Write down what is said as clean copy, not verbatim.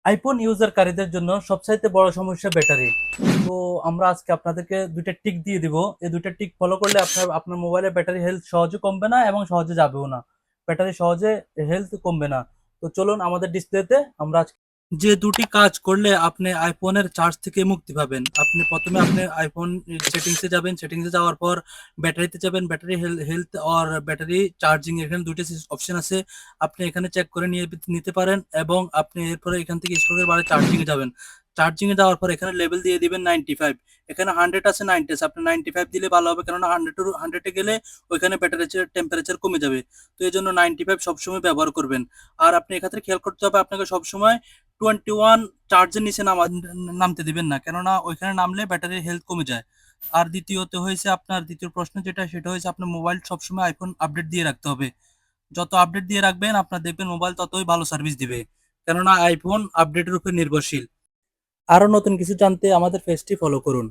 IPhone ইউজারকারীদের জন্য সবচাইতে বড় সমস্যা ব্যাটারি। তো আমরা আজকে আপনাদেরকে দুইটা টিক দিয়ে দিব। এই দুইটা টিক ফলো করলে আপনার আপনার মোবাইলের ব্যাটারি হেলথ সহজে কমবে না এবং সহজে যাবেও না। ব্যাটারি সহজে হেলথ কমবে না। তো চলুন আমাদের ডিসপ্লেতে আমরা যে দুটি কাজ করলে আপনি আইফোনের চার্জ থেকে মুক্তি পাবেন। আপনি প্রথমে আপনি আইফোন সেটিংসে যাবেন, সেটিংসে যাওয়ার পর ব্যাটারিতে যাবেন, ব্যাটারি হেলথ আর ব্যাটারি চার্জিং এখানে দুইটা অপশন আছে। আপনি এখানে চেক করে নিয়ে নিতে পারেন এবং আপনি এরপরে এখান থেকে স্ক্রল করে বারে চার্জিং এ যাবেন। চার্জিং এ যাওয়ার পর এখানে লেভেল দিয়ে দিবেন 95। এখানে 100 আছে, 90 আছে, আপনি 95 দিলে ভালো হবে, কেননা 100 এ গেলে ওইখানে ব্যাটারির টেম্পারেচার কমে যাবে। তো এই জন্য 95 সবসময় ব্যবহার করবেন। আর আপনি এক্ষেত্রে খেয়াল করতে হবে আপনাকে সবসময় 21 চার্জের নিচে নামতে দিবেন না, কেননা ওইখানে নামলে ব্যাটারির হেলথ কমে যায়। আর দ্বিতীয়ত হয়েছে আপনার দ্বিতীয় প্রশ্ন যেটা, সেটা হয়েছে আপনার মোবাইল সবসময় আইফোন আপডেট দিয়ে রাখতে হবে। যত আপডেট দিয়ে রাখবেন আপনার দেখবেন মোবাইল ততই ভালো সার্ভিস দিবে, কেননা আইফোন আপডেটের উপর নির্ভরশীল। আরো নতুন কিছু জানতে আমাদের পেজটি ফলো করুন।